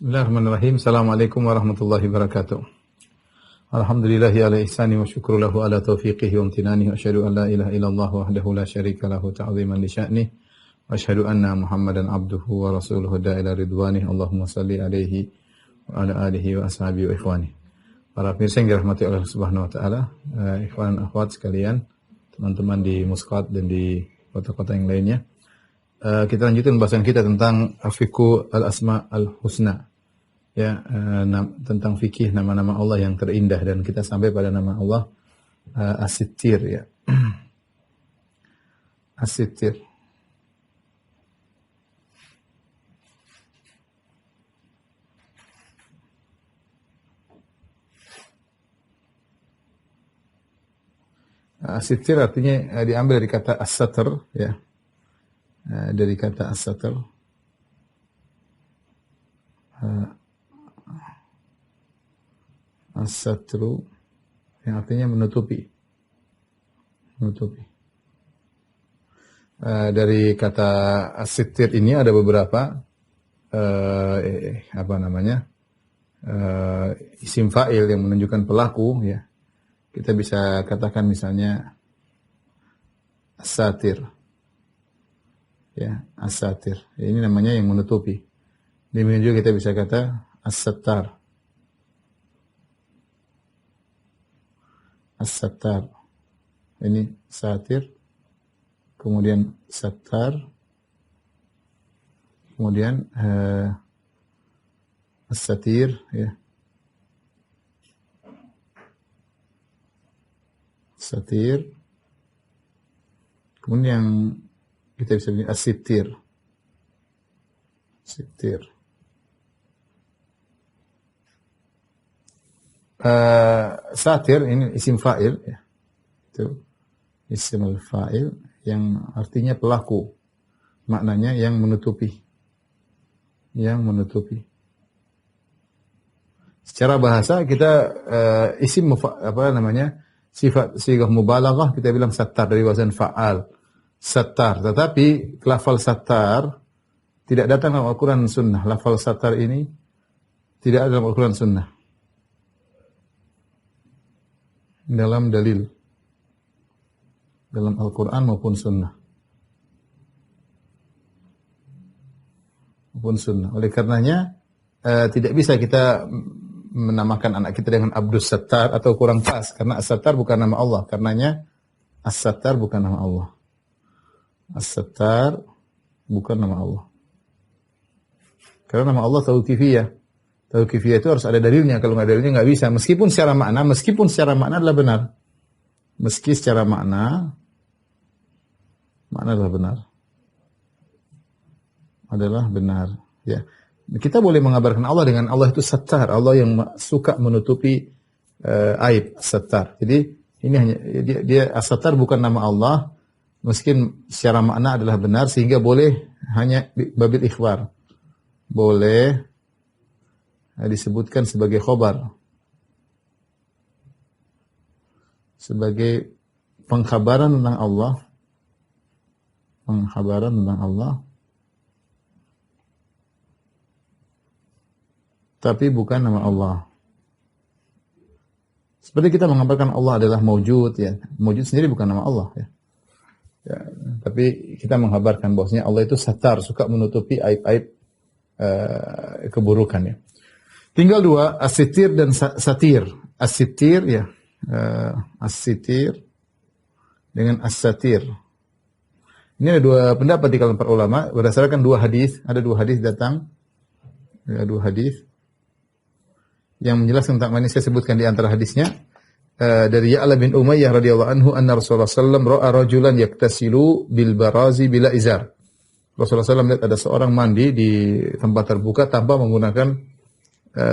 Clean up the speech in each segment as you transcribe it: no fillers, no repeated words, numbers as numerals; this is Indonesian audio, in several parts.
Bismillahirrahmanirrahim. Assalamualaikum warahmatullahi wabarakatuh. Alhamdulillahi ala ihsani wa syukru lahu ala taufiqihi wa amtinani wa asyhadu an la ilaha illallah wahdahu la syarika lahu ta'ziman li sya'ni wa asyhadu anna Muhammadan abduhu wa rasuluhu da'ila ridwani. Allahumma salli alaihi wa ala alihi wa ashabihi wa ikhwani. Para pemirsa yang dirahmati Allah Subhanahu wa taala, ikhwan akhwat sekalian, teman-teman di Muscat dan di kota-kota yang lainnya. Kita lanjutkan pembahasan kita tentang fiqhu al-asma al-husna. Ya, tentang fikih nama-nama Allah yang terindah, dan kita sampai pada nama Allah As-Sittir, ya. As-Sittir. As-Sittir artinya diambil dari kata as-satr, ya. Dari kata as-satr. As-satru yang artinya menutupi. Menutupi. Dari kata as-sittir ini ada beberapa isim fa'il yang menunjukkan pelaku, ya. Kita bisa katakan misalnya as-satir. Ya, as-satir. Ini namanya yang menutupi. Demikian juga kita bisa kata as-sattar. As-sattar. Ini satir, kemudian sattar, kemudian as-satir, ya. Satir. Kemudian yang kita bisa bilang as-sittir. Sittir. Satir ini isim fa'il, ya. Itu isim al-fa'il yang artinya pelaku. Maknanya yang menutupi. Yang menutupi. Secara bahasa kita isim sifat sighah mubalaghah kita bilang sattar dari wazan fa'al. Sattar, tetapi lafal sattar tidak datang dalam Al-Quran dan Sunnah. Lafal sattar ini tidak ada dalam Al-Quran dan Sunnah. Dalam dalil, dalam Al-Quran maupun Sunnah. Maupun Sunnah. Oleh karenanya tidak bisa kita menamakan anak kita dengan Abdus Sattar atau kurang pas, karena As-Sattar bukan nama Allah. Karenanya As-Sattar bukan nama Allah. As-Sattar bukan nama Allah. Karena nama Allah tauqifiyah. Tauqifiyah itu harus ada dalilnya. Kalau nggak ada dalilnya nggak bisa. Meskipun secara makna adalah benar. Meski secara makna adalah benar. Adalah benar. Ya. Kita boleh mengabarkan Allah dengan Allah itu Sattar. Allah yang suka menutupi aib. Sattar. Jadi ini hanya dia As-Sattar bukan nama Allah. Meski secara makna adalah benar, sehingga boleh hanya babil ikhbar. Boleh disebutkan sebagai khobar. Sebagai pengkhabaran tentang Allah. Pengkhabaran tentang Allah. Tapi bukan nama Allah. Seperti kita mengabarkan Allah adalah maujud, ya. Maujud sendiri bukan nama Allah, ya. Ya, tapi kita menghabarkan bahwasanya Allah itu Sattar, suka menutupi aib-aib keburukannya. Tinggal dua, as-sittir dan satir. As-sittir, ya, as-sittir dengan as-satir. Ini ada dua pendapat di kalangan para ulama berdasarkan dua hadis. Ada dua hadis datang, ya, dua hadis yang menjelaskan tentang mana saya sebutkan di antara hadisnya. Dari Ya'la bin Umayyah radhiyallahu anhu anna Rasulullah sallallahu ra'a rajulan yaktasilu bil barazi bila izar. Rasulullah sallallahu melihat ada seorang mandi di tempat terbuka tanpa menggunakan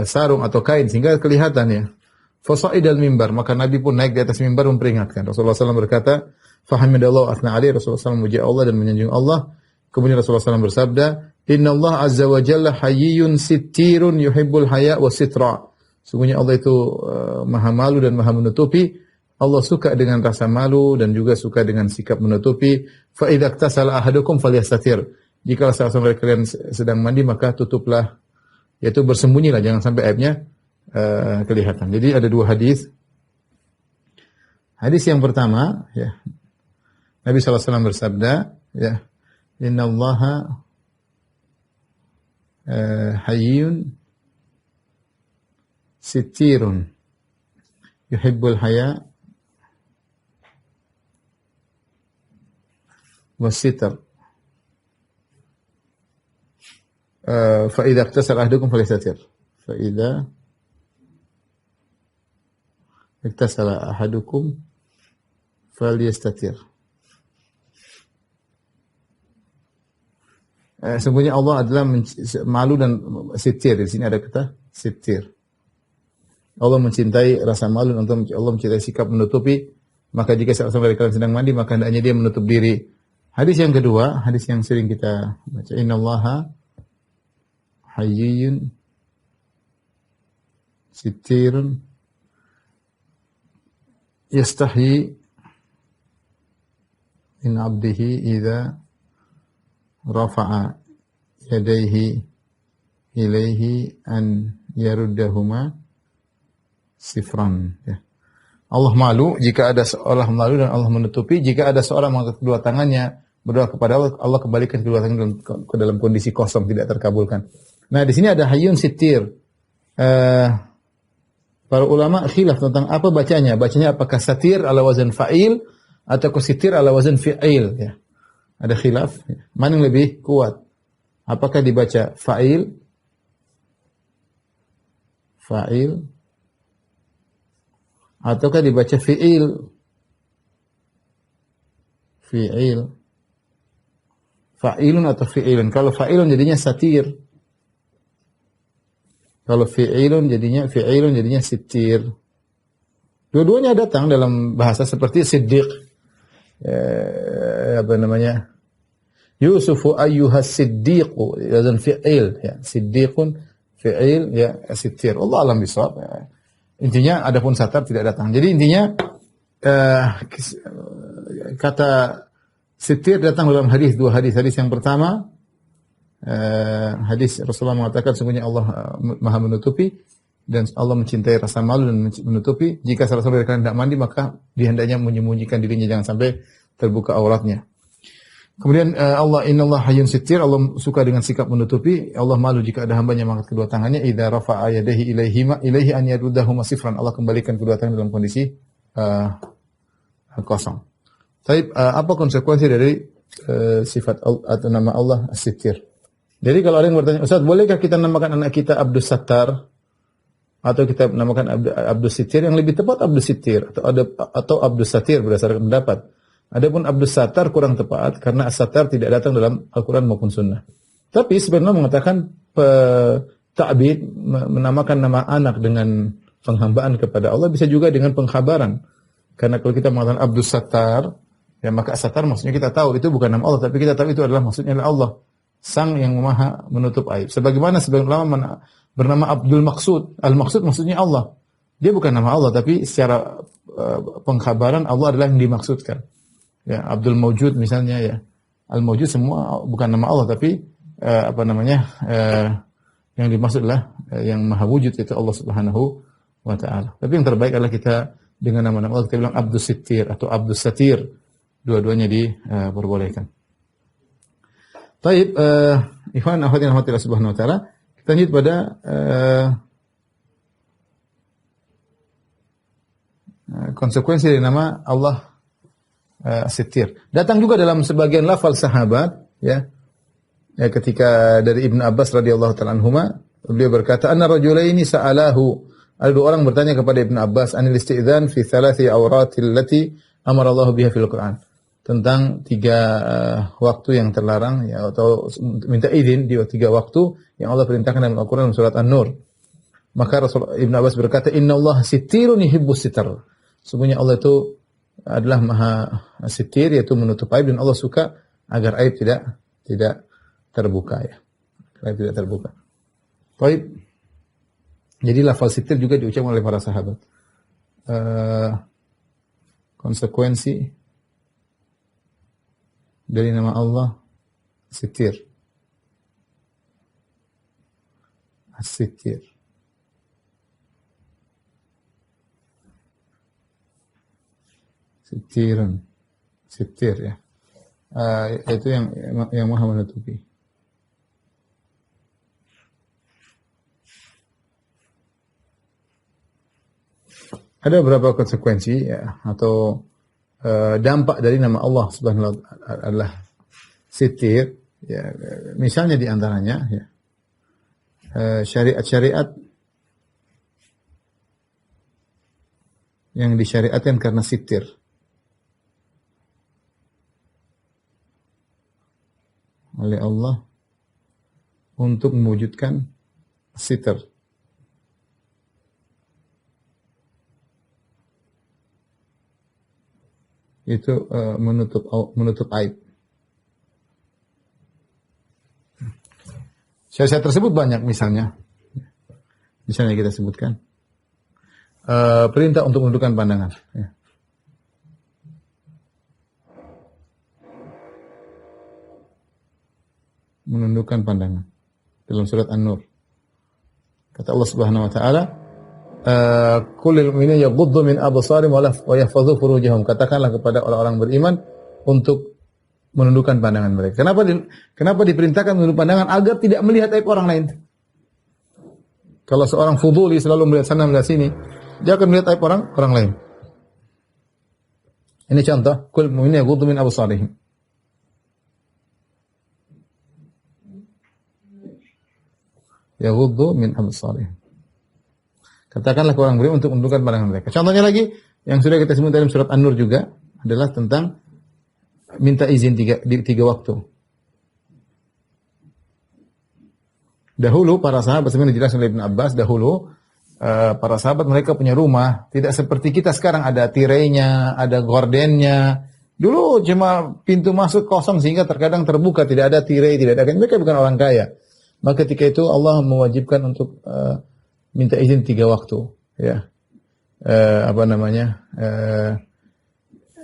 sarung atau kain sehingga kelihatan, ya. Fasa'idal mimbar, maka Nabi pun naik di atas mimbar memperingatkan. Rasulullah sallallahu berkata, "Fahamidallahu athna alaihi." Rasulullah sallallahu memuji Allah dan menyanjung Allah. Kemudian Rasulullah sallallahu bersabda, "Innallaha azza wa jalla hayyun sittirun yuhibbul haya wa sitra." Sungguhnya Allah itu maha malu dan maha menutupi. Allah suka dengan rasa malu dan juga suka dengan sikap menutupi. Fa idza iktasala ahadukum falyastatir. Jika salah seorang dari kalian sedang mandi, maka tutuplah yaitu bersembunyilah, jangan sampai aibnya kelihatan. Jadi ada dua hadis. Hadis yang pertama, ya, Nabi SAW bersabda, ya, Innallaha hayyun sitirun yuhibbul haya wasitar. Fa idza iktasala ahadukum falyastatir. Fa idza iktasala ahadukum falyastatir. Sesungguhnya Allah adalah malu dan sitir. Di sini ada kata sitir. Allah mencintai rasa malu, Allah mencintai sikap menutupi. Maka jika seorang dari kalian sedang mandi, maka hendaknya dia menutup diri. Hadis yang kedua, hadis yang sering kita baca, Innallaha hayyun sitirun yastahi min 'abdihi idza rafa'a yadayhi ilaihi an yaruddahuma sifran. Ya. Allah malu jika ada seorang malu dan Allah menutupi jika ada seorang mengangkat kedua tangannya berdoa kepada Allah, Allah kembalikan kedua tangan ke dalam kondisi kosong, tidak terkabulkan. Nah, di sini ada hayyun sitir. Para ulama khilaf tentang apa bacanya. Bacanya apakah satir ala wazan fa'il atau sitir ala wazan fi'il, ya. Ada khilaf. Mana yang lebih kuat? Apakah dibaca fa'il? Fa'il. Ataukah dibaca fi'il? Fi'il. Fa'ilun atau fi'ilun? Kalau fa'ilun jadinya satir. Kalau fi'ilun jadinya sitir. Dua-duanya datang dalam bahasa seperti siddiq. Apa namanya? Yusufu ayyuhas siddiqu, wazan fi'il, ya. Siddiqun fi'il, ya, sitir. Allah alam bisawab. Ya. Intinya adapun satar tidak datang. Jadi intinya kata sitir datang dalam hadis, dua hadis. Hadis yang pertama, hadis Rasulullah mengatakan sungguhnya Allah Maha menutupi dan Allah mencintai rasa malu dan menutupi. Jika salah seorang dari kalian tidak mandi, maka dia hendaknya menyembunyikan dirinya, jangan sampai terbuka auratnya. Kemudian Innallaha hayyun sitir, Allah suka dengan sikap menutupi. Allah malu jika ada hambanya mengangkat kedua tangannya. Idza rafa'a yadayhi ilaihi an yaruddahuma sifran. Allah kembalikan kedua tangan dalam kondisi kosong. Tapi apa konsekuensi dari sifat atau nama Allah As-Sittir? Jadi kalau ada yang bertanya, Ustaz, bolehkah kita namakan anak kita Abdus Sattar atau kita namakan Abdus Sittir? Yang lebih tepat Abdus Sittir atau Abdus Satir berdasarkan pendapat. Adapun Abdus Sattar kurang tepat karena As-Sattar tidak datang dalam Al-Quran maupun Sunnah. Tapi sebenarnya mengatakan ta'bid, menamakan nama anak dengan penghambaan kepada Allah bisa juga dengan pengkhabaran. Karena kalau kita mengatakan Abdus Sattar, ya maka As-Sattar maksudnya kita tahu itu bukan nama Allah, tapi kita tahu itu adalah maksudnya adalah Allah, Sang yang Maha menutup aib. Sebagaimana sebagian ulama bernama Abdul Maqsud. Al-Maqsud maksudnya Allah. Dia bukan nama Allah, tapi secara pengkhabaran Allah adalah yang dimaksudkan. Ya, Abdul Mawjud misalnya, ya. Al-Mawjud semua bukan nama Allah, tapi yang dimaksud adalah yang Maha Wujud, itu Allah Subhanahu wa taala. Tapi yang terbaik adalah kita dengan nama-nama Allah kita bilang Abdus Sittir atau Abdus Satir. Dua-duanya diperbolehkan. Taib, ikhwan akhwat Allah Subhanahu wa taala, kita lanjut pada konsekuensi dari nama Allah Sittir. Datang juga dalam sebagian lafal sahabat, ya. Ya, ketika dari Ibnu Abbas radhiyallahu taala anhuma, beliau berkata, "Anna rajulaini sa'alahu." Ada dua orang bertanya kepada Ibnu Abbas, "Anil isti'dzan fi thalathi awratil lati amara Allah biha fil Qur'an." Tentang tiga waktu yang terlarang, ya, atau minta izin di tiga waktu yang Allah perintahkan dalam Al-Qur'an surat An-Nur. Maka Ibnu Abbas berkata, "Innallaha sittirun yuhibbus sitr." Sungguhnya Allah itu adalah Maha Sittir, yaitu menutup aib, dan Allah suka agar aib tidak terbuka, ya. Aib tidak terbuka. Baik. Jadi lafal sittir juga diucapkan oleh para sahabat. Konsekuensi dari nama Allah Sittir. As-sitir. Sitirun. Sitir ya. Itu yang maha menutupi. Ada beberapa konsekuensi ya, atau dampak dari nama Allah Subhanahu wa taala adalah sitir ya. Misalnya di antaranya ya, syariat-syariat yang disyariatkan karena sitir. Oleh Allah untuk mewujudkan sitir. Itu menutup aib. Syariat tersebut banyak misalnya kita sebutkan perintah untuk menundukkan pandangan. Ya. Menundukkan pandangan dalam surat An-Nur. Kata Allah Subhanahu wa taala, "Qulil mu'minina yaghuddu min absarihim wa yahfazu furujahum." Katakanlah kepada orang-orang beriman untuk menundukkan pandangan mereka. Kenapa diperintahkan menundukkan pandangan? Agar tidak melihat aib orang lain. Kalau seorang fuduli selalu melihat sana melihat sini, dia akan melihat aib orang lain. Ini contoh, "Qul mu'minina yaghuddu min absarihim." Yaghuddu min absarihim. Katakanlah ke orang beriman untuk menundukkan pandangan mereka. Contohnya lagi yang sudah kita sebut dalam surat An-Nur juga adalah tentang minta izin tiga waktu. Dahulu para sahabat, sebenarnya dijelaskan oleh Ibn Abbas, dahulu para sahabat mereka punya rumah, tidak seperti kita sekarang ada tirainya, ada gordennya. Dulu cuma pintu masuk kosong sehingga terkadang terbuka, tidak ada tirai, tidak ada. Mereka bukan orang kaya. Maka ketika itu Allah mewajibkan untuk minta izin 3 waktu, ya.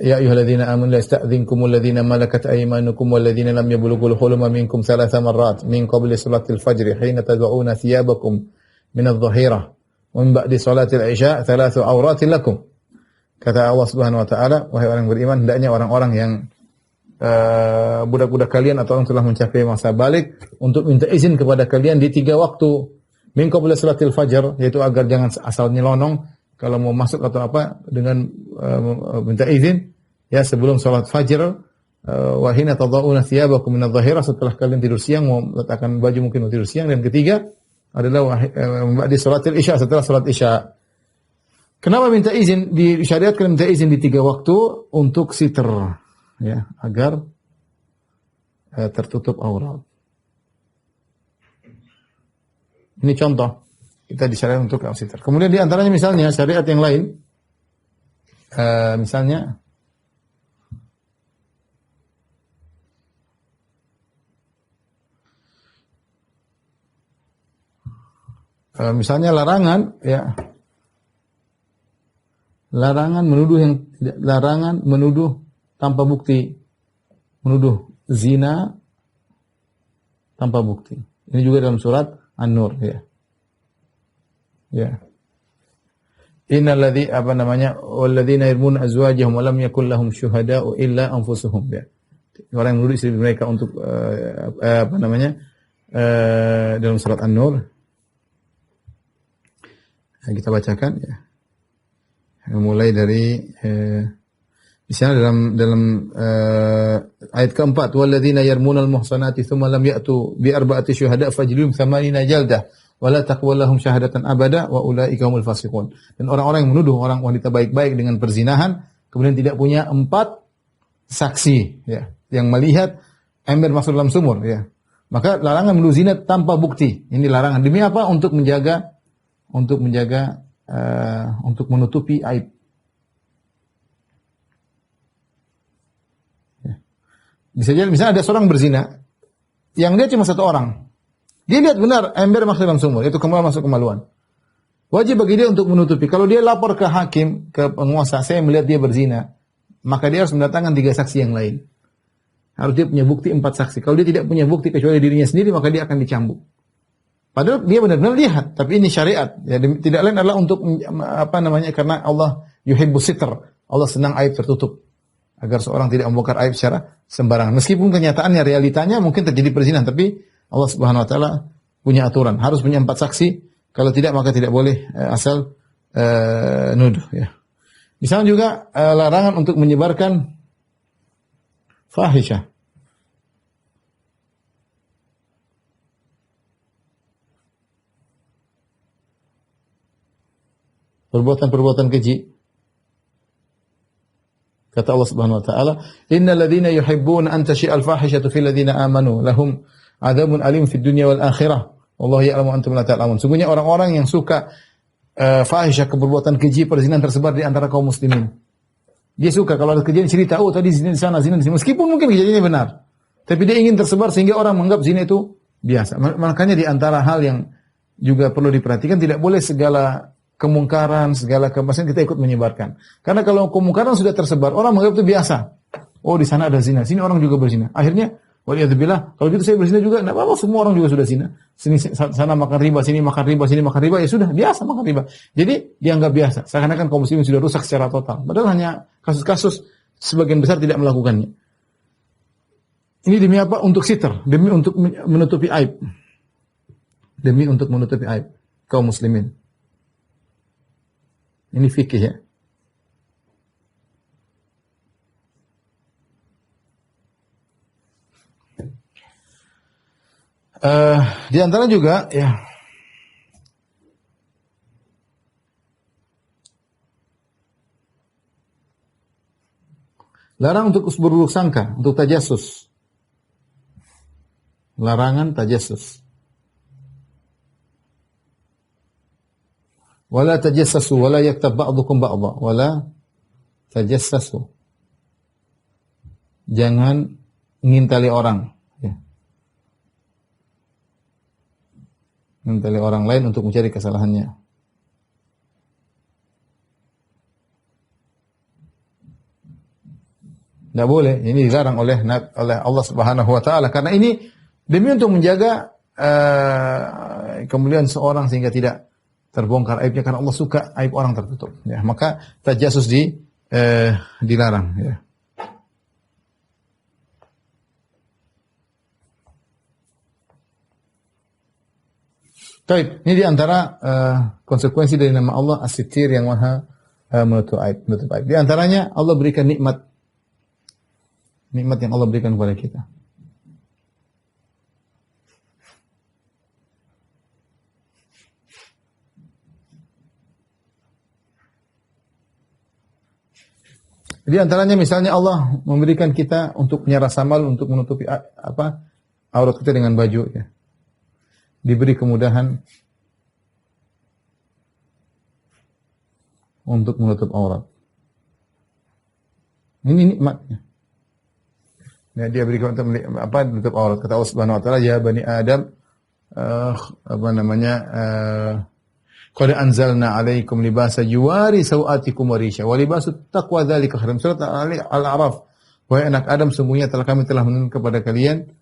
Ya ayyuhalladzina amanu la yasta'dzinkumul ladzina malakat aymanukum wal ladzina lam yablughul huluma minkum 3 marrat min qabli salatil fajr hina tad'una thiyabakum min adh-dhahirah wa min ba'di salatil isya 3 awratin lakum. Kata Allah Subhanahu wa taala, wahai orang beriman, hendaknya orang-orang yang budak-budak kalian atau orang telah mencapai masa balik untuk minta izin kepada kalian di 3 waktu min qabli salatil fajr, yaitu agar jangan asal nyelonong kalau mau masuk atau apa dengan minta izin ya sebelum salat fajr, wa hina tadhauna thiyabakum min adh-dhahirah, setelah kalian tidur siang mau letakkan baju mungkin mau tidur siang, dan ketiga adalah di salatil isya, setelah salat isya. Kenapa minta izin disyariatkan minta izin di 3 waktu? Untuk sitr ya, agar tertutup aurat. Ini contoh kita disyariatkan untuk al-sitr. Kemudian di antaranya misalnya syariat yang lain, misalnya larangan ya, larangan menuduh tanpa bukti, menuduh zina tanpa bukti. Ini juga dalam surat An-Nur ya. Ya. Innalladzi walladzina yarmuna azwajahum wa lam yakul lahum syuhada'u illa anfusuhum ya. Orang yang menuduh istri mereka untuk dalam surat An-Nur. Kita bacakan ya. Mulai dari misalnya dalam ayat keempat, walladzina yarmunal muhsanati tsumma lam ya'tu bi arba'ati syuhada' fajlum 8 jaldah wala taqbal lahum syahadatan abada wa ulaika humul fasiqun. Dan orang-orang yang menuduh orang wanita baik-baik dengan perzinahan kemudian tidak punya 4 saksi ya yang melihat ember masuk dalam sumur ya, maka larangan menuduh zina tanpa bukti. Ini larangan demi apa? Untuk menutupi aib. Ya. Bisa jadi misalnya ada seorang berzina yang dia cuma 1 orang. Dia lihat benar ember masuk dalam sumur, itu masuk kemaluan. Wajib bagi dia untuk menutupi. Kalau dia lapor ke hakim, ke penguasa, saya melihat dia berzina, maka dia harus mendatangkan 3 saksi yang lain. Harus dia punya bukti 4 saksi. Kalau dia tidak punya bukti kecuali dirinya sendiri, maka dia akan dicambuk. Padahal dia benar-benar lihat, tapi ini syariat. Ya, tidak lain adalah untuk karena Allah yuhibbus sitr. Allah senang aib tertutup. Agar seorang tidak membongkar aib secara sembarangan. Meskipun kenyataannya, realitanya mungkin terjadi perzinahan, tapi Allah Subhanahu wa taala punya aturan, harus punya 4 saksi. Kalau tidak maka tidak boleh asal nuduh ya. Misalnya juga larangan untuk menyebarkan fahisyah. Perbuatan-perbuatan keji. Kata Allah Subhanahu wa taala, "Innal ladzina yuhibbuna an tashi'al fahishatu fil ladzina amanu lahum adzabun alim fid dunya wal akhirah. Wallahu ya'lamu antum la ta'lamun." Sungguhnya orang-orang yang suka fahisyah, perbuatan keji, perzinahan tersebar di antara kaum muslimin. Dia suka kalau ada kejadian cerita, oh tadi zina di sana, zina di sini. Meskipun mungkin kejadiannya benar, tapi dia ingin tersebar sehingga orang menganggap zina itu biasa. Makanya di antara hal yang juga perlu diperhatikan, tidak boleh segala kemungkaran, segala kemaksiatan kita ikut menyebarkan. Karena kalau kemungkaran sudah tersebar, orang menganggap itu biasa. Oh di sana ada zina, sini orang juga berzina. Akhirnya, waliyadzubillah, kalau gitu saya berzina juga, enggak apa-apa, semua orang juga sudah zina. Sini sana makan riba, sini makan riba, sini makan riba, ya sudah biasa makan riba. Jadi dianggap biasa. Seakan-akan kaum muslimin sudah rusak secara total. Padahal hanya kasus-kasus sebagian besar tidak melakukannya. Ini demi apa? Untuk sitr, demi untuk menutupi aib. Demi untuk menutupi aib kaum muslimin. Ini fikih ya. Di antara juga ya larang untuk berburuk sangka, untuk tajasus. Larangan tajasus. Wala tajassasu wala yaktab ba'dukum ba'dha wala tajassasu. Jangan ngintali orang. Ngintali orang lain untuk mencari kesalahannya. Tidak boleh, ini dilarang oleh Allah Subhanahu wa taala karena ini demi untuk menjaga kemuliaan seorang sehingga tidak terbongkar aibnya, karena Allah suka aib orang tertutup ya. Maka tajasus dilarang ya. Baik, ini di antara konsekuensi dari nama Allah As-Sittir yang Maha menutup aib. Di antaranya Allah berikan nikmat yang Allah berikan kepada kita. Di antaranya misalnya Allah memberikan kita untuk punya rasa malu untuk menutupi aurat kita dengan baju ya. Diberi kemudahan untuk menutup aurat. Ini nikmatnya. Ya, dia beri menutup aurat. Kata Allah Subhanahu wa taala, "Ya bani Adam, qad anzalna 'alaikum libasa yuwari sawatikum wa risha wa libasut taqwa dzalika khairum." Surat Al-A'raf. Wahai anak Adam, sungguhnya kami telah menurunkan kepada kalian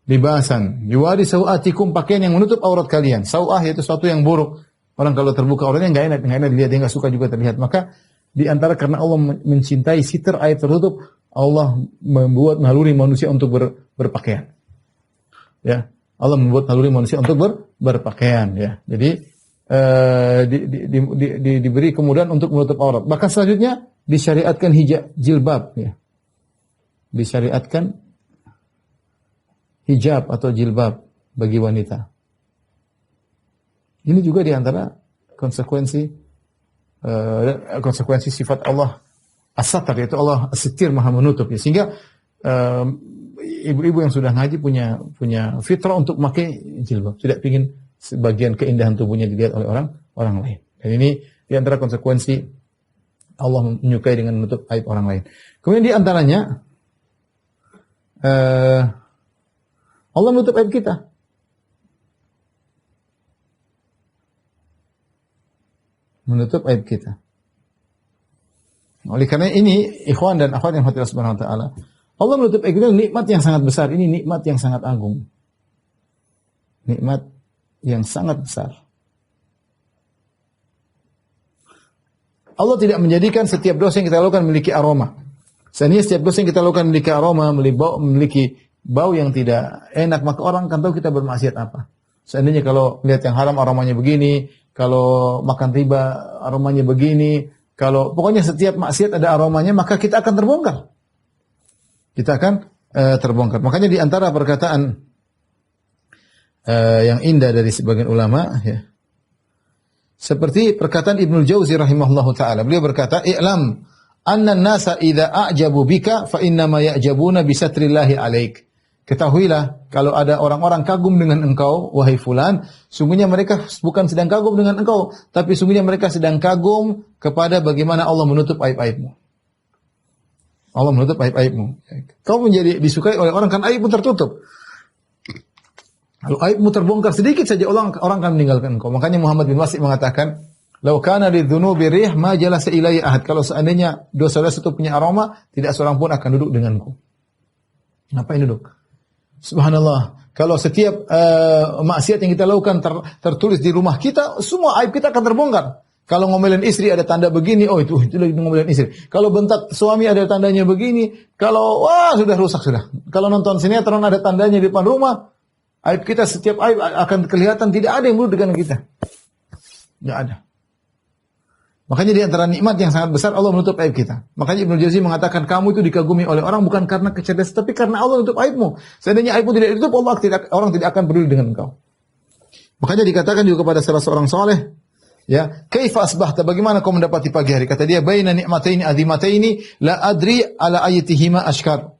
libasan yuwari sawatikum, pakaian yang menutup aurat kalian. Sawah yaitu sesuatu yang buruk. Orang kalau terbuka auratnya enggak enak dilihat, dia enggak suka juga terlihat. Maka di antara karena Allah mencintai sitr, aib tertutup, Allah membuat naluri manusia untuk berpakaian. Ya, Allah membuat naluri manusia untuk berpakaian ya. Jadi diberi kemudahan untuk menutup aurat. Bahkan selanjutnya disyariatkan jilbab ya. Disyariatkan hijab atau jilbab bagi wanita. Ini juga diantara konsekuensi sifat Allah As-Sattar, yaitu Allah As-Sittir, Maha menutup. Ya. Sehingga ibu-ibu yang sudah ngaji punya fitrah untuk memakai jilbab. Tidak ingin sebagian keindahan tubuhnya dilihat oleh orang lain. Dan ini diantara konsekuensi Allah menyukai dengan menutup aib orang lain. Kemudian diantaranya Allah menutup aib kita. Menutup aib kita. Oleh karena ini, ikhwan dan akhwat yang dirahmati Allah Subhanahu wa taala, Allah menutup aib kita nikmat yang sangat besar, ini nikmat yang sangat agung. nikmat yang sangat besar. Allah tidak menjadikan setiap dosa yang kita lakukan memiliki aroma. Seandainya setiap dosa yang kita lakukan memiliki aroma, memiliki bau yang tidak enak, maka orang akan tahu kita bermaksiat apa. Seandainya kalau lihat yang haram aromanya begini, kalau makan riba aromanya begini, kalau pokoknya setiap maksiat ada aromanya, maka kita akan terbongkar. Kita akan terbongkar. Makanya di antara perkataan yang indah dari sebagian ulama, ya, seperti perkataan Ibnu Jauzi rahimahullahu taala. Beliau berkata, "I'lam anna an-nasa idza a'jabu bika fa inna ma ya'jabuna bi satrillahi 'alaik." Ketahuilah kalau ada orang-orang kagum dengan engkau wahai fulan, sungguhnya mereka bukan sedang kagum dengan engkau, tapi sungguhnya mereka sedang kagum kepada bagaimana Allah menutup aib-aibmu. Allah menutup aib-aibmu. Kau menjadi disukai oleh orang kan aibmu tertutup. Kalau aibmu terbongkar sedikit saja orang akan meninggalkan engkau. Makanya Muhammad bin Wasik mengatakan, "Lau kana lidzunubi rih ma jalasa ilayya ahad." Kalau seandainya dosa-dosa itu punya aroma, tidak seorang pun akan duduk denganku. Ngapain duduk? Subhanallah. Kalau setiap maksiat yang kita lakukan tertulis di rumah kita, semua aib kita akan terbongkar. Kalau ngomelin istri ada tanda begini, oh itu lagi ngomelin istri. Kalau bentak suami ada tandanya begini. Kalau wah sudah rusak sudah. Kalau nonton sinetron ada tandanya di depan rumah. Aib kita, setiap aib akan kelihatan, tidak ada yang buruk dengan kita. Tidak ada. Makanya di antara nikmat yang sangat besar Allah menutup aib kita. Makanya Ibnu Jauzi mengatakan kamu itu dikagumi oleh orang bukan karena kecerdasan, tapi karena Allah menutup aibmu. Seandainya aibmu tidak ditutup, orang tidak akan peduli dengan engkau. Makanya dikatakan juga kepada salah seorang saleh, ya, kaifa asbahta, bagaimana kau mendapati pagi hari? Kata dia, baina ni'mataini azimataini la adri ala ayatihima ashkar.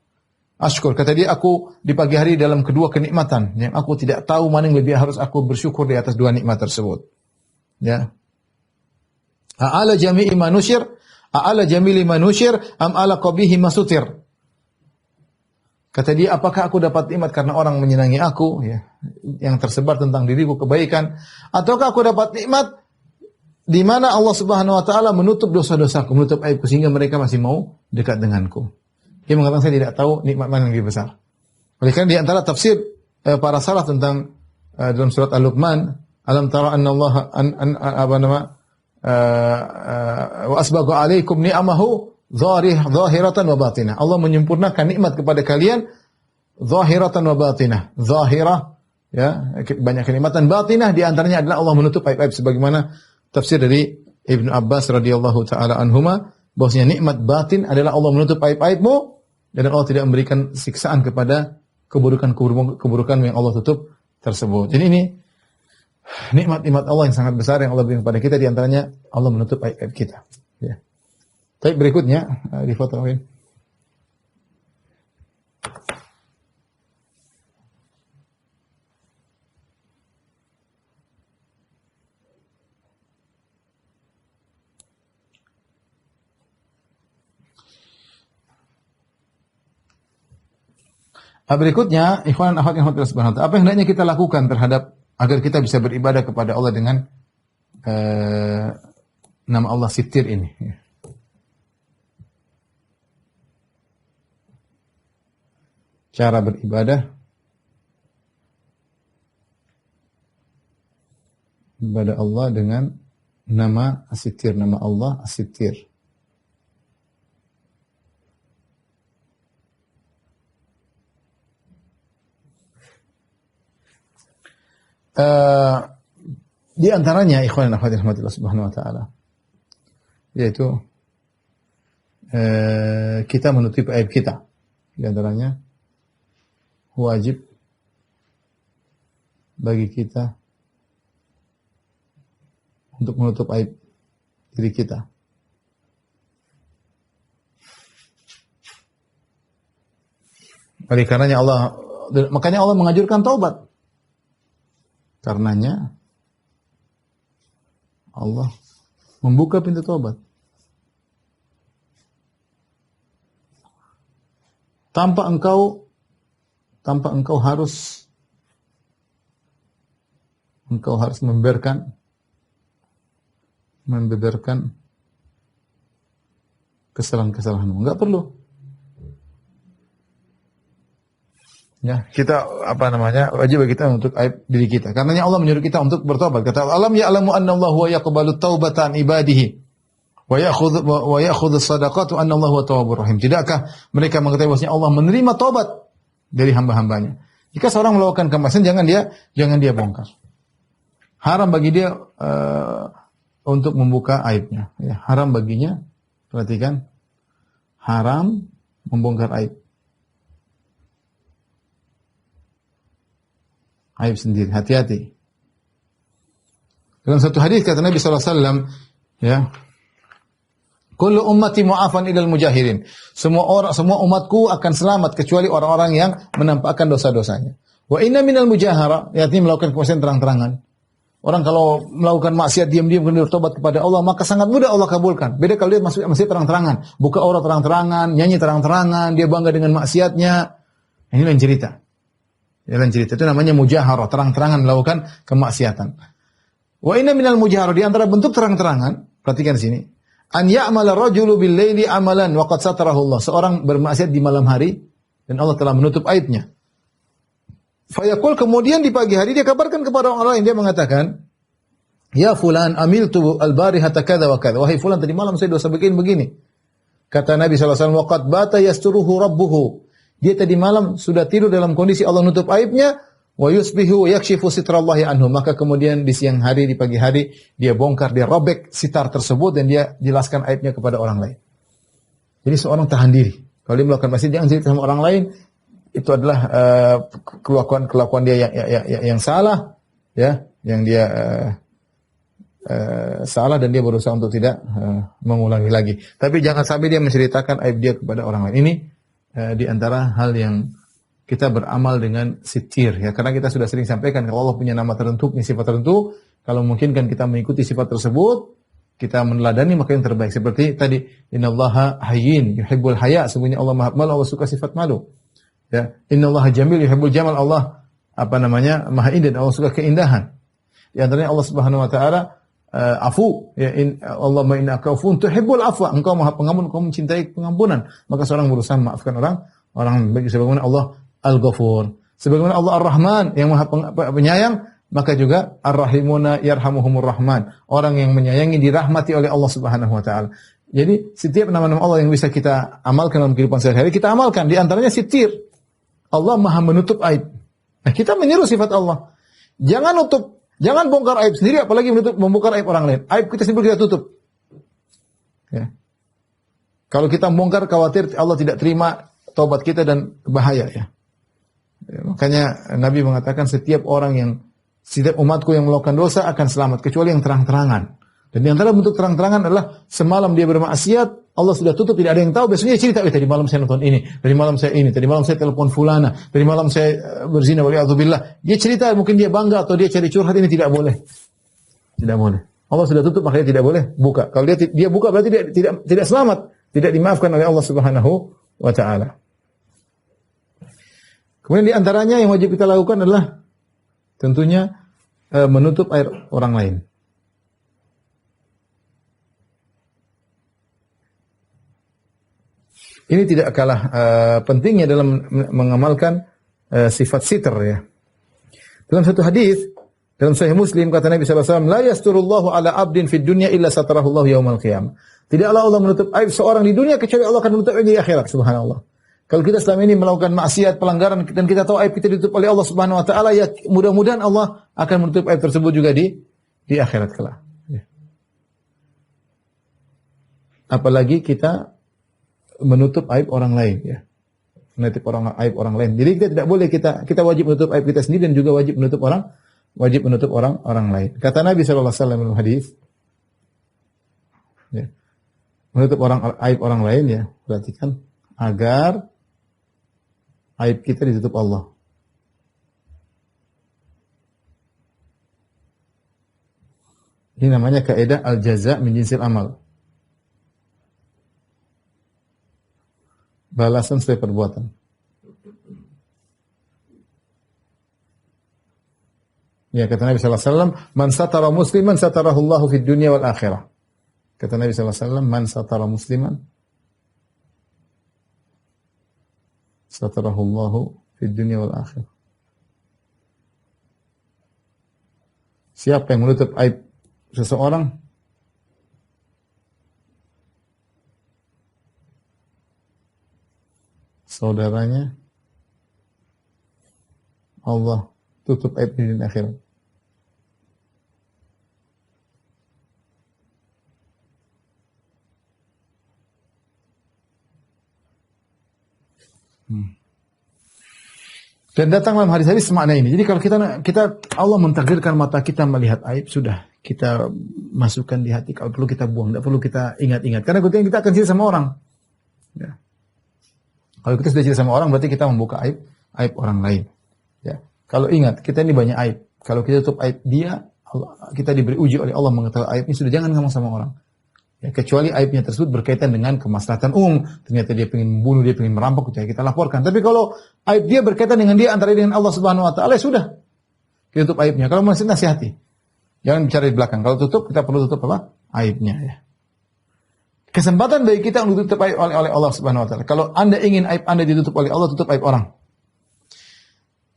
Ashkur, kata dia, aku di pagi hari dalam kedua kenikmatan yang aku tidak tahu mana yang lebih harus aku bersyukur di atas dua nikmat tersebut. Ya. A'ala jami'i manusyir, a'ala jamili manusyir, am ala qabihi masutir. Kata dia, apakah aku dapat nikmat karena orang menyenangi aku, ya, yang tersebar tentang diriku kebaikan, ataukah aku dapat nikmat di mana Allah Subhanahu wa taala menutup dosa-dosaku, menutup aibku sehingga mereka masih mau dekat denganku. Dia mengatakan saya tidak tahu nikmat mana yang lebih besar. Oleh karena di antara tafsir para salaf tentang dalam surat Al-Luqman, alam tara anna Allah wa asbagha alaikum ni'amahu zahiratan wa batinah. Allah menyempurnakan nikmat kepada kalian zahiratan wa batinah. Zahirah, ya, banyak kenikmatan, batinah di antaranya adalah Allah menutup aib-aib sebagaimana tafsir dari Ibnu Abbas radhiyallahu taala anhuma, bahwasanya nikmat batin adalah Allah menutup aib-aibmu dan Allah tidak memberikan siksaan kepada keburukan yang Allah tutup tersebut. Jadi ini nikmat-nikmat Allah yang sangat besar yang Allah berikan kepada kita, di antaranya Allah menutup aib-aib kita. Ya. Baik, berikutnya di foto ini. Berikutnya, ikhwan dan akhwat yang dirahmati Allah Subhanahu wa taala, apa yang hendaknya kita lakukan terhadap agar kita bisa beribadah kepada Allah dengan nama Allah Sittir ini. Cara beribadah kepada Allah dengan nama As-Sittir, nama Allah As-Sittir. Di antaranya ikhwan dan akhwat yang dirahmati Allah Subhanahu wa taala, yaitu kita menutupi aib kita. Di antaranya wajib bagi kita untuk menutup aib diri kita. Oleh karenanya makanya Allah menganjurkan taubat. Karenanya Allah membuka pintu taubat. Tanpa engkau harus membeberkan kesalahan-kesalahanmu. Enggak perlu. Ya, kita wajib bagi kita untuk aib diri kita. Karenanya Allah menyuruh kita untuk bertobat. Kata Allah, "Alam ya'lamu anna Allah huwa yaqbalu taubata an ibadihi wa ya'khudhu shadaqat wa anna Allah huwa tawwabur rahim." Tidakkah mereka mengetahui bahwasanya Allah menerima taubat dari hamba-hambanya? Jika seorang melakukan kemaksiatan jangan dia bongkar. Haram bagi dia untuk membuka aibnya. Ya, haram baginya, perhatikan, haram membongkar aib. Aib sendiri, hati-hati. Dalam satu hadis kata Nabi sallallahu alaihi wasallam, ya, kullu ummati mu'afan ilal mujahirin. Semua umatku akan selamat kecuali orang-orang yang menampakkan dosa-dosanya. Wa inna minal mujahara, yakni melakukan kemaksiatan terang-terangan. Orang kalau melakukan maksiat diam-diam kemudian bertobat kepada Allah, maka sangat mudah Allah kabulkan. Beda kalau dia maksiat terang-terangan, buka aurat terang-terangan, nyanyi terang-terangan, dia bangga dengan maksiatnya. Ini lain cerita. Jalan cerita itu namanya mujaharah, terang-terangan melakukan kemaksiatan. Wa inna minal mujaharah, di antara bentuk terang-terangan, perhatikan di sini. An ya'mala rajulu bil laili amalan wa qad satarahu Allah. Seorang bermaksiat di malam hari dan Allah telah menutup aibnya. Fayaqul, kemudian di pagi hari dia kabarkan kepada orang lain, dia mengatakan, "Ya fulan amiltu al-barihata kadza wa kadza." Wahai fulan, tadi malam saya dosa begini-begini. Kata Nabi sallallahu alaihi wasallam, "Wa qad bata yasturuhu rabbuhu." Dia tadi malam sudah tidur dalam kondisi Allah nutup aibnya, wa yusbihu yakshifu sitrallahi anhu. Maka kemudian di siang hari, di pagi hari, dia bongkar, dia robek sitar tersebut dan dia jelaskan aibnya kepada orang lain. Jadi seorang tahan diri. Kalau dia melakukan maksiat, jangan cerita sama orang lain. Itu adalah kelakuan dia yang salah, ya, yang dia salah dan dia berusaha untuk tidak mengulangi lagi. Tapi jangan sampai dia menceritakan aib dia kepada orang lain. Ini di antara hal yang kita beramal dengan sitir, ya, karena kita sudah sering sampaikan kalau Allah punya nama tertentu, punya sifat tertentu, kalau mungkin kan kita mengikuti sifat tersebut, kita meneladani maka yang terbaik. Seperti tadi, innallaha hayyin yuhibbul haya, sebenarnya Allah Maha Malu, Allah suka sifat malu. Ya, innallaha jamil yuhibbul jamal, Allah Maha indah, Allah suka keindahan. Di antaranya Allah Subhanahu wa taala afu, ya, Allahumma innaka afuwun tuhibbul afwa, engkau Maha Pengampun, engkau mencintai pengampunan. Maka seorang berusaha memaafkan orang bagi sebagaimana Allah Al-Ghafur, sebagaimana Allah Ar-Rahman yang Maha Penyayang, maka juga Ar-Rahimuna yarhamuhumur Rahman, orang yang menyayangi dirahmati oleh Allah Subhanahu wa taala. Jadi setiap nama-nama Allah yang bisa kita amalkan dalam kehidupan sehari-hari kita amalkan. Di antaranya sitir. Allah Maha menutup aib. Nah, kita meniru sifat Allah. Jangan bongkar aib sendiri, apalagi membongkar aib orang lain. Aib kita sendiri kita tutup. Ya. Kalau kita bongkar, khawatir Allah tidak terima taubat kita dan bahaya, ya. Ya, makanya Nabi mengatakan setiap umatku yang melakukan dosa akan selamat kecuali yang terang-terangan. Dan di antara bentuk terang-terangan adalah semalam dia bermaksiat, Allah sudah tutup, tidak ada yang tahu. Biasanya cerita, tadi malam saya nonton ini, tadi malam saya telepon fulana, tadi malam saya berzina waliyadzubillah. Dia cerita, mungkin dia bangga atau dia cari curhat, ini tidak boleh. Tidak boleh. Allah sudah tutup, makanya tidak boleh buka. Kalau dia buka berarti dia tidak selamat, tidak dimaafkan oleh Allah Subhanahu wa taala. Kemudian di antaranya yang wajib kita lakukan adalah tentunya menutup aib orang lain. Ini tidak kalah pentingnya dalam mengamalkan sifat sitr, ya. Dalam satu hadis dalam Sahih Muslim kata Nabi sallallahu alaihi wasallam, "La yasturullahu ala 'abdin fid dunya illa satarahullahu yaumal qiyamah." Tidaklah Allah menutup aib seorang di dunia kecuali Allah akan menutup aib di akhirat, subhanallah. Kalau kita selama ini melakukan maksiat, pelanggaran dan kita tahu aib kita ditutup oleh Allah Subhanahu wa taala, ya mudah-mudahan Allah akan menutup aib tersebut juga di akhirat kelak. Ya. Apalagi kita menutup aib orang lain, ya. Menutup aib orang lain. Jadi kita tidak boleh kita wajib menutup aib kita sendiri dan juga wajib menutup orang lain. Kata Nabi sallallahu alaihi wasallam dalam hadis, ya, menutup aib orang lain, ya, perhatikan, agar aib kita ditutup Allah. Ini namanya kaidah al-jaza' min jinsil amal. Balasan sesuai perbuatan. Ya, kata Nabi sallallahu alaihi wasallam, "Man satara musliman satarahu Allahu fid dunya wal akhirah." Kata Nabi sallallahu alaihi wasallam, "Man satara musliman satarahu Allahu fid dunya wal akhirah. Siapa yang menutup aib seseorang? Saudaranya Allah tutup aib di dunia akhirat. Dan datang dalam hadis-hadis semakna ini. Jadi kalau kita Allah mentakdirkan mata kita melihat aib, sudah kita masukkan di hati. Kalau perlu kita buang, tidak perlu kita ingat-ingat. Karena kita akan cerita sama orang. Ya. Kalau kita sudah cerita sama orang, berarti kita membuka aib orang lain. Ya. Kalau ingat, kita ini banyak aib. Kalau kita tutup aib dia, kita diberi uji oleh Allah mengetahui aibnya, sudah jangan ngomong sama orang. Ya, kecuali aibnya tersebut berkaitan dengan kemaslahatan umum. Ternyata dia ingin membunuh, dia ingin merampok, kita laporkan. Tapi kalau aib dia berkaitan dengan dia antara dengan Allah Subhanahu Wa Taala, sudah kita tutup aibnya. Kalau masih nasihati, jangan bicara di belakang. Kalau tutup, kita perlu tutup apa? Aibnya. Ya. Kesempatan bagi kita untuk tutup aib oleh Allah Subhanahu Wa Taala. Kalau Anda ingin aib Anda ditutup oleh Allah, tutup aib orang.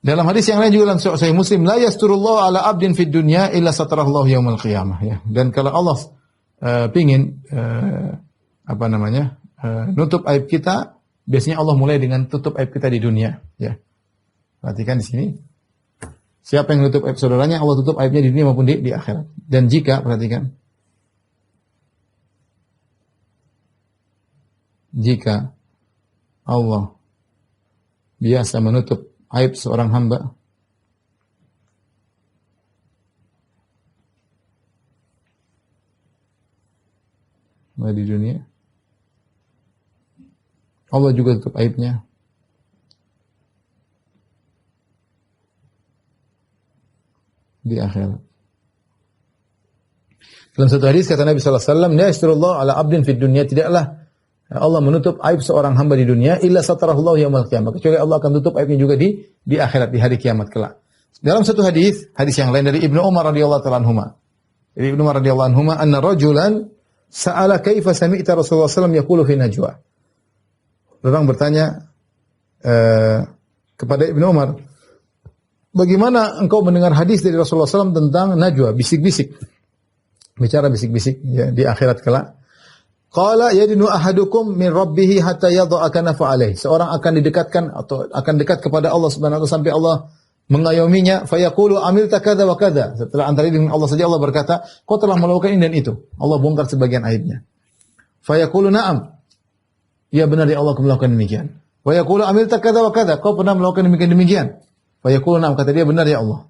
Dalam hadis yang lain juga dalam Sahih Muslim, la yasturullahu ala abdin fid dunya illa satarallahu yaumil qiyamah. Ya. Dan kalau Allah pingin nutup aib kita, biasanya Allah mulai dengan tutup aib kita di dunia. Ya, perhatikan di sini. Siapa yang nutup aib saudaranya, Allah tutup aibnya di dunia maupun di akhirat. Dan jika perhatikan, jika Allah biasa menutup aib seorang hamba, di dunia, Allah juga tutup aibnya di akhirat. Dalam satu hadis kata Nabi sallallahu alaihi wasallam, "La yasturullahu ala abdin fid dunya", tidaklah Allah menutup aib seorang hamba di dunia illa satarahullahu yaumil qiyamah, kecuali Allah akan tutup aibnya juga di akhirat, di hari kiamat kelak. Dalam satu hadis yang lain dari Ibnu Umar radhiyallahu ta'ala anhuma. Dari Ibnu Umar radhiyallahu anhuma, anna rajulan sa'ala kaifa sami'ta Rasulullah SAW yaqulu fi najwa. Orang bertanya kepada Ibnu Umar, bagaimana engkau mendengar hadis dari Rasulullah SAW tentang najwa, bisik-bisik, bicara bisik-bisik ya, di akhirat kelak. Qala yadinu ahadukum min rabbih hatta yadha'a kanafa alaih. Seorang akan didekatkan atau akan dekat kepada Allah Subhanahu wa taala sampai Allah mengayominya, fayaqulu amilta kadza wa kadza. Setelah antara dengan Allah saja Allah berkata, kau telah melakukan ini dan itu. Allah bongkar sebagian aibnya. Fayaqulu na'am. Ya benar ya Allah, aku melakukan demikian. Fayaqulu amilta kadza wa kadza. Kau pernah melakukan demikian. Fayaqulu na'am, kata dia benar ya Allah.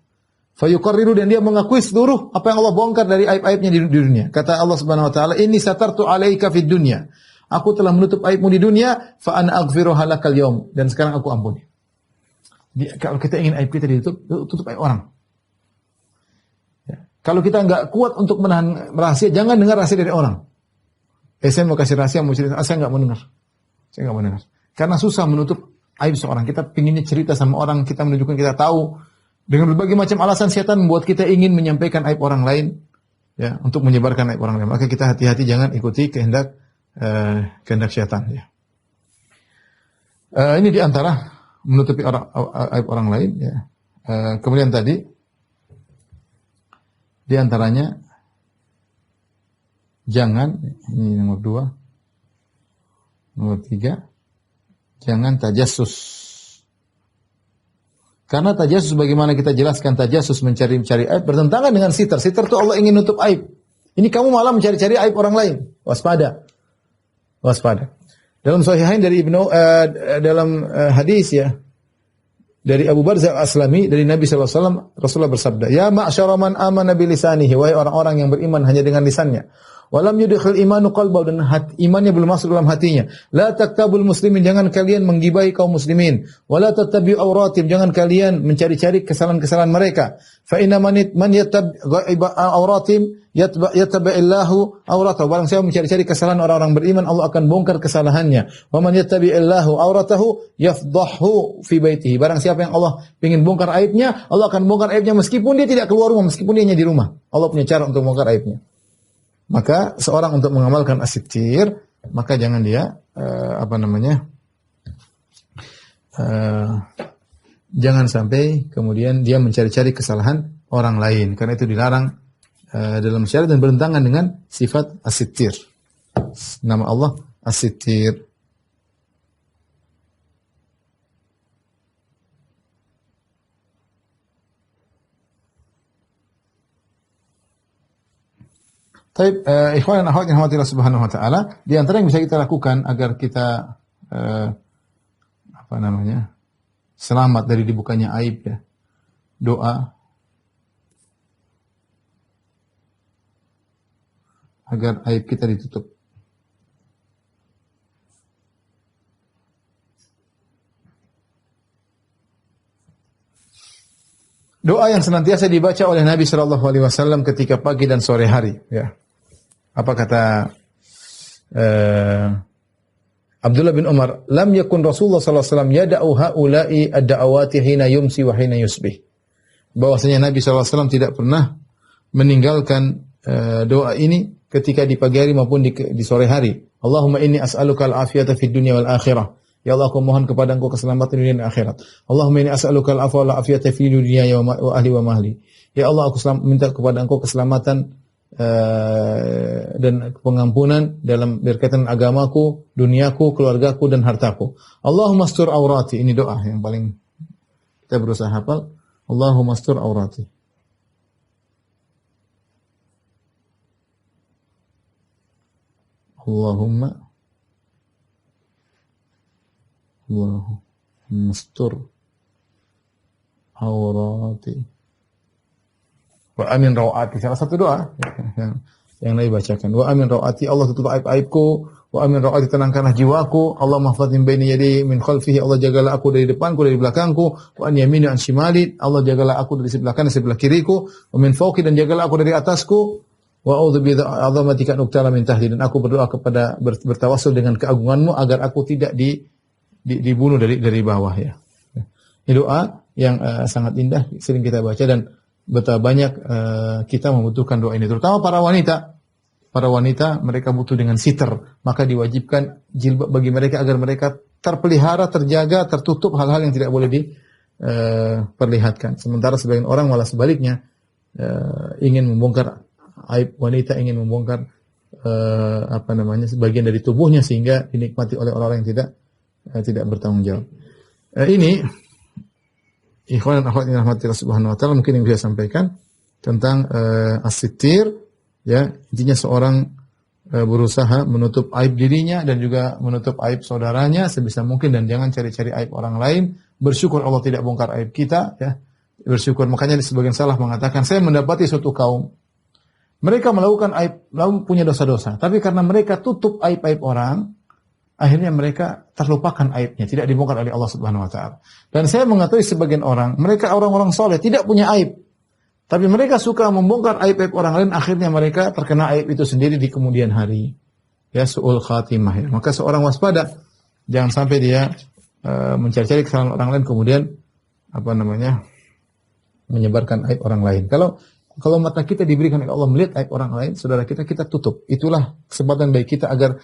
Fayuqarriru, dan dia mengakui seluruh apa yang Allah bongkar dari aib-aibnya di dunia. Kata Allah Subhanahu wa taala, inni satartu 'alaika fid dunya. Aku telah menutup aibmu di dunia, fa ana aghfiruha lakal yaum, dan sekarang aku ampuni. Kalau kita ingin aib kita ditutup, tutup aib orang. Ya. Kalau kita enggak kuat untuk menahan rahasia, jangan dengar rahasia dari orang. Saya mau kasih rahasia, mau cerita, saya enggak mau dengar. Saya enggak mau dengar. Karena susah menutup aib seorang. Kita pinginnya cerita sama orang, kita menunjukkan kita tahu. Dengan berbagai macam alasan setan membuat kita ingin menyampaikan aib orang lain, ya, untuk menyebarkan aib orang lain. Maka kita hati-hati, jangan ikuti kehendak setan. Ya. Ini diantara menutupi aib orang lain. Ya. Kemudian tadi diantaranya jangan, ini nomor 2, nomor 3, jangan tajassus. Karena tajassus, bagaimana kita jelaskan, tajassus mencari-cari aib bertentangan dengan sitar. Sitar itu Allah ingin nutup aib. Ini kamu malah mencari-cari aib orang lain. Waspada. Waspada. Dalam Sahihain dari dalam hadis ya, dari Abu Barzah Al-Aslami dari Nabi sallallahu alaihi wasallam, Rasulullah bersabda, "Ya ma'syara man amana bi lisanihi", wahai orang-orang yang beriman hanya dengan lisannya. Walam yudkhil imanu qalbahu, dan imannya belum masuk dalam hatinya. La taktabul muslimin, jangan kalian menggibahi kaum muslimin. Wala tattabi'u auratim, jangan kalian mencari-cari kesalahan-kesalahan mereka. Fa inna man yattabi' auratim yattabi'illahu auratahu. Barang siapa mencari-cari kesalahan orang-orang beriman, Allah akan bongkar kesalahannya. Wa man yattabi'illahu auratahu yafdahu fi baitihi. Barang siapa yang Allah ingin bongkar aibnya, Allah akan bongkar aibnya meskipun dia tidak keluar rumah, meskipun dia hanya di rumah. Allah punya cara untuk bongkar aibnya. Maka seorang untuk mengamalkan as-sittir, maka jangan dia jangan sampai kemudian dia mencari-cari kesalahan orang lain, karena itu dilarang dalam syariat dan bertentangan dengan sifat as-sittir. Nama Allah as-sittir. Baik, ikhwan dan akhwat yang dirahmati Allah Subhanahu wa taala, di antara yang bisa kita lakukan agar kita selamat dari dibukanya aib ya. Doa agar aib kita ditutup. Doa yang senantiasa dibaca oleh Nabi sallallahu alaihi wasallam ketika pagi dan sore hari ya. Apa kata Abdullah bin Umar, lam yakun Rasulullah sallallahu alaihi wasallam yada'u haula'i ad-da'awati hina yumsi wa hina yusbih. Bahwasanya Nabi sallallahu alaihi wasallam tidak pernah meninggalkan doa ini ketika di pagi hari maupun di sore hari. Allahumma inni as'aluka al-afiyata fid dunya wal akhirah. Ya Allah, aku mohon kepada Engkau keselamatan dunia dan akhirat. Allahumma inni as'aluka al-afwa wal afiyata fid dunya wa ahli wa mahli. Ya Allah, aku minta kepada Engkau keselamatan dan pengampunan dalam berkaitan agamaku, duniaku, keluargaku dan hartaku. Allahumma astur aurati. Ini doa yang paling kita berusaha hafal. Allahumma astur aurati. Allahumma astur aurati. Wa amin rawati, salah satu doa yang Nabi bacakan. Wa amin rawati, Allah tutup aib-aibku. Wa amin rawati, tenangkanlah jiwaku. Allah mahfadhin baini yadi min khalfihi, Allah jagalah aku dari depanku, dari belakangku. Wa an yamini an shimali, Allah jagalah aku dari sebelah kanan, sebelah kiriku. Wa min fawqi, dan jagalah aku dari atasku. Wa a'udzu bi 'azamatika an uqtala min tahti, dan aku berdoa kepada bertawassul dengan keagunganmu agar aku tidak dibunuh dari bawah ya. Ini doa yang sangat indah, sering kita baca dan betapa banyak kita membutuhkan doa ini, terutama para wanita. Para wanita mereka butuh dengan sitar, maka diwajibkan jilbab bagi mereka agar mereka terpelihara, terjaga, tertutup hal-hal yang tidak boleh diperlihatkan. Sementara sebagian orang malah sebaliknya ingin membongkar aib wanita, ingin membongkar sebagian dari tubuhnya sehingga dinikmati oleh orang-orang yang tidak bertanggung jawab. Ini ikhwan dan akhwat yang dirahmati Allah Subhanahu wa taala, mungkin yang bisa sampaikan tentang as-sittir ya. Intinya seorang berusaha menutup aib dirinya dan juga menutup aib saudaranya sebisa mungkin, dan jangan cari-cari aib orang lain. Bersyukur Allah tidak bongkar aib kita ya. Bersyukur. Makanya di sebagian salah mengatakan, saya mendapati suatu kaum mereka melakukan aib, lalu punya dosa-dosa, tapi karena mereka tutup aib-aib orang, akhirnya mereka terlupakan aibnya, tidak dibongkar oleh Allah Subhanahu wa taala. Dan saya mengetahui sebagian orang, mereka orang-orang soleh, tidak punya aib. Tapi mereka suka membongkar aib-aib orang lain, akhirnya mereka terkena aib itu sendiri di kemudian hari. Ya, su'ul khatimah ya. Maka seorang waspada, jangan sampai dia mencari-cari kesalahan orang lain kemudian menyebarkan aib orang lain. Kalau mata kita diberikan oleh Allah melihat aib orang lain, saudara kita tutup. Itulah kesempatan bagi kita agar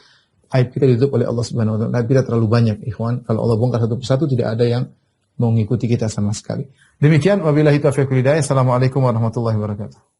aib kita ditutup oleh Allah Subhanahu wa taala. Aib kita terlalu banyak, ikhwan. Kalau Allah bongkar satu persatu, tidak ada yang mau mengikuti kita sama sekali. Demikian, wabillahi taufiq wal hidayah. Assalamualaikum warahmatullahi wabarakatuh.